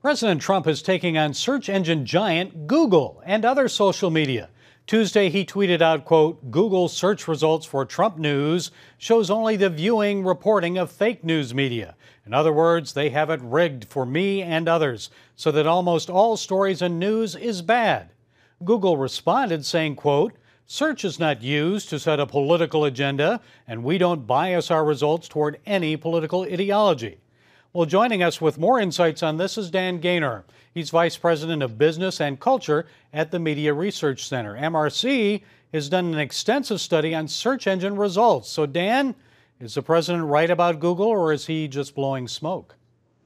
President Trump is taking on search engine giant Google and other social media. Tuesday, he tweeted out, quote, Google search results for Trump news shows only the viewing reporting of fake news media. In other words, they have it rigged for me and others so that almost all stories and news is bad. Google responded saying, quote, search is not used to set a political agenda, and we don't bias our results toward any political ideology. Well, joining us with more insights on this is Dan Gaynor. He's Vice President of Business and Culture at the Media Research Center. MRC has done an extensive study on search engine results. So, Dan, is the president right about Google, or is he just blowing smoke?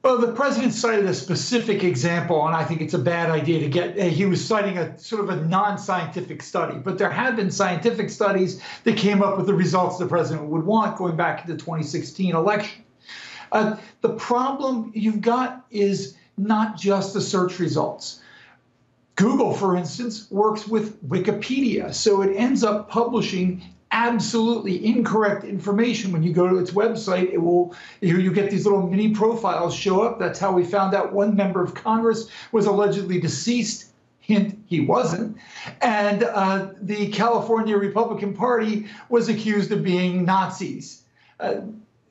Well, the president cited a specific example, and I think it's a bad idea to get. He was citing a sort of a non-scientific study, but there have been scientific studies that came up with the results the president would want going back to the 2016 election. The problem you've got is not just the search results. Google, for instance, works with Wikipedia, so it ends up publishing absolutely incorrect information. When you go to its website, you get these little mini profiles show up. That's how we found out one member of Congress was allegedly deceased. Hint, he wasn't. And the California Republican Party was accused of being Nazis.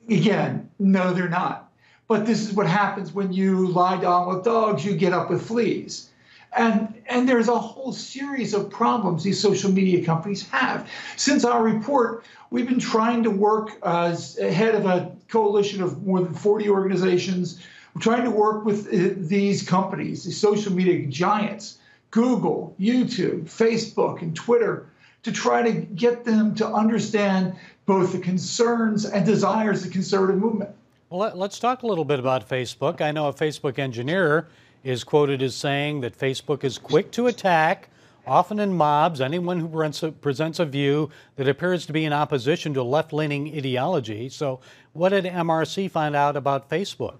Again, no, they're not. But this is what happens when you lie down with dogs, you get up with fleas. And there's a whole series of problems these social media companies have. Since our report, we've been trying to work as head of a coalition of more than 40 organizations. We're trying to work with these companies, these social media giants, Google, YouTube, Facebook, and Twitter, to try to get them to understand both the concerns and desires of the conservative movement. Well, let's talk a little bit about Facebook. I know a Facebook engineer is quoted as saying that Facebook is quick to attack, often in mobs, anyone who presents a view that appears to be in opposition to a left-leaning ideology. So what did MRC find out about Facebook?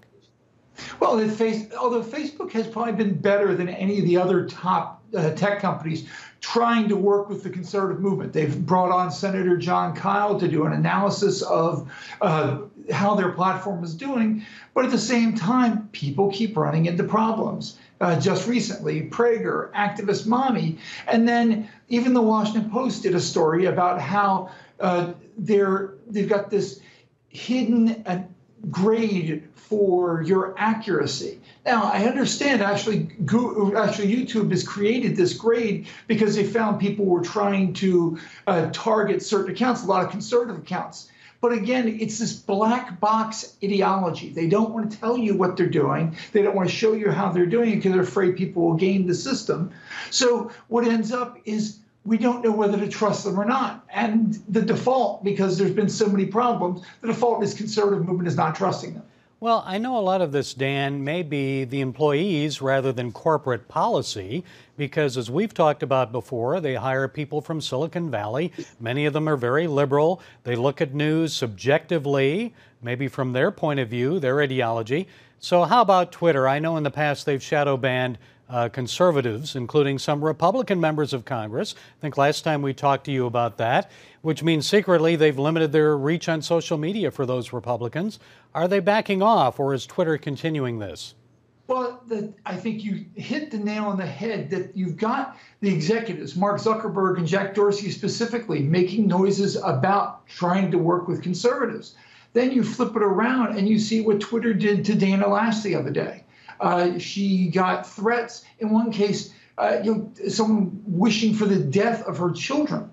Well, although Facebook has probably been better than any of the other top tech companies trying to work with the conservative movement. They've brought on Senator Jon Kyl to do an analysis of how their platform is doing. But at the same time, people keep running into problems. Just recently, Prager, activist mommy, and then even the Washington Post did a story about how they've got this hidden grade for your accuracy. Now, I understand actually YouTube has created this grade because they found people were trying to target certain accounts, a lot of conservative accounts. But again, it's this black box ideology. They don't want to tell you what they're doing. They don't want to show you how they're doing it because they're afraid people will game the system. So what ends up is we don't know whether to trust them or not. And the default, because there's been so many problems, the default is conservative movement is not trusting them. Well, I know a lot of this, Dan, may be the employees rather than corporate policy, because as we've talked about before, they hire people from Silicon Valley. Many of them are very liberal. They look at news subjectively, maybe from their point of view, their ideology. So how about Twitter? I know in the past they've shadow banned conservatives, including some Republican members of Congress. I think last time we talked to you about that, which means secretly they've limited their reach on social media for those Republicans. Are they backing off, or is Twitter continuing this? Well, I think you hit the nail on the head that you've got the executives, Mark Zuckerberg and Jack Dorsey specifically, making noises about trying to work with conservatives. Then you flip it around and you see what Twitter did to Dana Lash the other day. She got threats. In one case, someone wishing for the death of her children.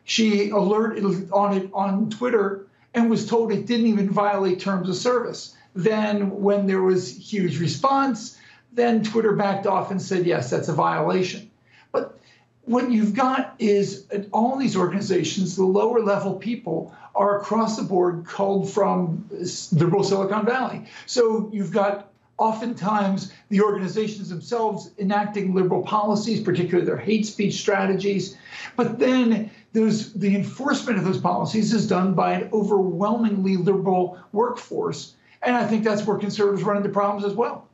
She alerted on it on Twitter and was told it didn't even violate terms of service. Then when there was huge response, then Twitter backed off and said, yes, that's a violation. But what you've got is all these organizations, the lower level people are across the board culled from liberal Silicon Valley. So you've got oftentimes the organizations themselves enacting liberal policies, particularly their hate speech strategies. But then the enforcement of those policies is done by an overwhelmingly liberal workforce. And I think that's where conservatives run into problems as well.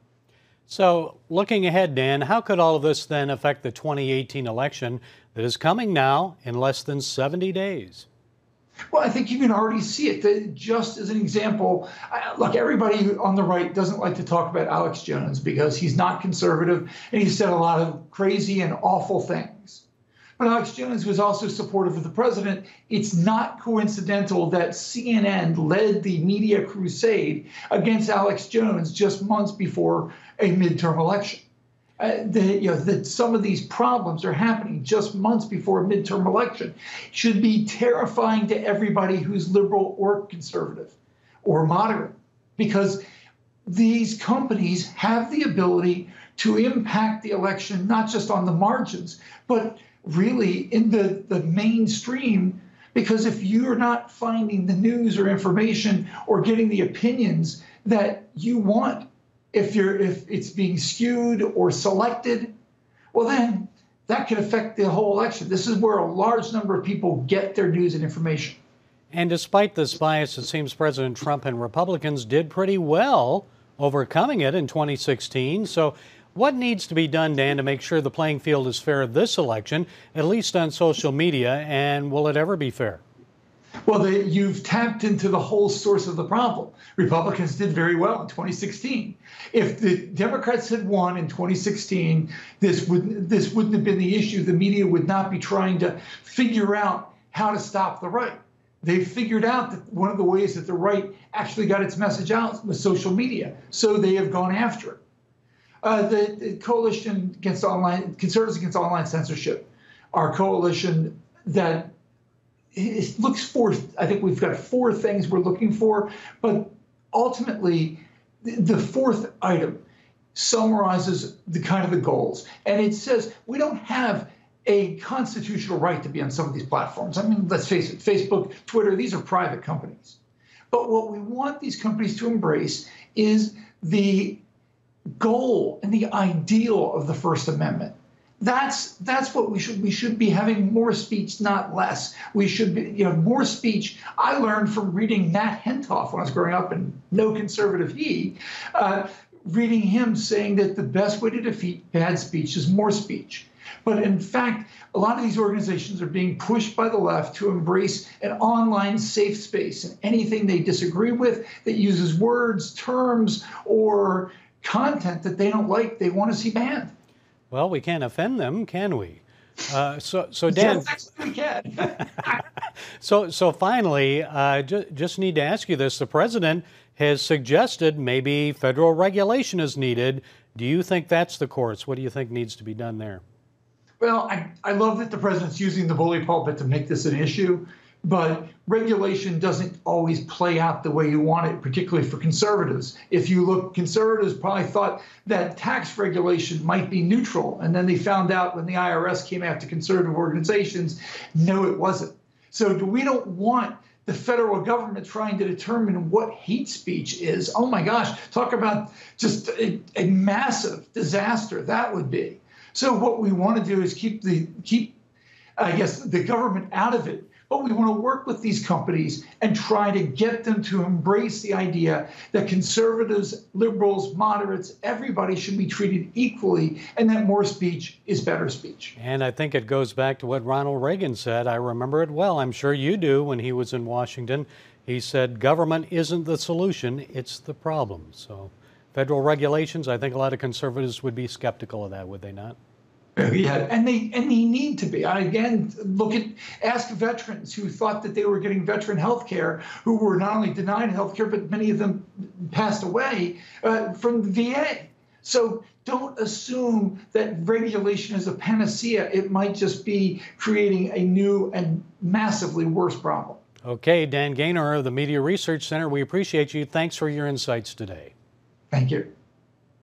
So looking ahead, Dan, how could all of this then affect the 2018 election that is coming now in less than 70 days? Well, I think you can already see it. Just as an example, look, everybody on the right doesn't like to talk about Alex Jones because he's not conservative and he's said a lot of crazy and awful things. But Alex Jones was also supportive of the president. It's not coincidental that CNN led the media crusade against Alex Jones just months before a midterm election. That some of these problems are happening just months before a midterm election should be terrifying to everybody who's liberal or conservative or moderate, because these companies have the ability to impact the election, not just on the margins, but really in the mainstream. Because if you're not finding the news or information or getting the opinions that you want, if it's being skewed or selected, well, then that could affect the whole election. This is where a large number of people get their news and information. And despite this bias, it seems President Trump and Republicans did pretty well overcoming it in 2016. So what needs to be done, Dan, to make sure the playing field is fair this election, at least on social media, and will it ever be fair? Well, you've tapped into the whole source of the problem. Republicans did very well in 2016. If the Democrats had won in 2016, this wouldn't have been the issue. The media would not be trying to figure out how to stop the right. They figured out that one of the ways that the right actually got its message out was social media, so they have gone after it. The Coalition Against Conservatives Against Online Censorship, our coalition that it looks for, I think we've got 4 things we're looking for, but ultimately the 4th item summarizes the goals. And it says we don't have a constitutional right to be on some of these platforms. I mean, let's face it, Facebook, Twitter, these are private companies. But what we want these companies to embrace is the goal and the ideal of the First Amendment. That's what we should be having more speech, not less. We should be, more speech. I learned from reading Nat Hentoff when I was growing up, and no conservative he, reading him saying that the best way to defeat bad speech is more speech. But in fact, a lot of these organizations are being pushed by the left to embrace an online safe space, and anything they disagree with that uses words, terms, or content that they don't like, they want to see banned. Well, we can't offend them, can we? So Dan, yes, we can. so finally, just need to ask you this: the president has suggested maybe federal regulation is needed. Do you think that's the course? What do you think needs to be done there? Well, I love that the president's using the bully pulpit to make this an issue, but regulation doesn't always play out the way you want it, particularly for conservatives. If you look, conservatives probably thought that tax regulation might be neutral, and then they found out when the IRS came after conservative organizations, no, it wasn't. So we don't want the federal government trying to determine what hate speech is. Oh my gosh, talk about just a massive disaster that would be. So what we want to do is keep the government out of it. But we want to work with these companies and try to get them to embrace the idea that conservatives, liberals, moderates, everybody should be treated equally, and that more speech is better speech. And I think it goes back to what Ronald Reagan said. I remember it well. I'm sure you do. When he was in Washington, he said, government isn't the solution, it's the problem. So federal regulations, I think a lot of conservatives would be skeptical of that, would they not? Yeah, and they need to be. Again, ask veterans who thought that they were getting veteran health care, who were not only denied health care, but many of them passed away from the VA. So don't assume that regulation is a panacea. It might just be creating a new and massively worse problem. Okay, Dan Gaynor of the Media Research Center, we appreciate you. Thanks for your insights today. Thank you.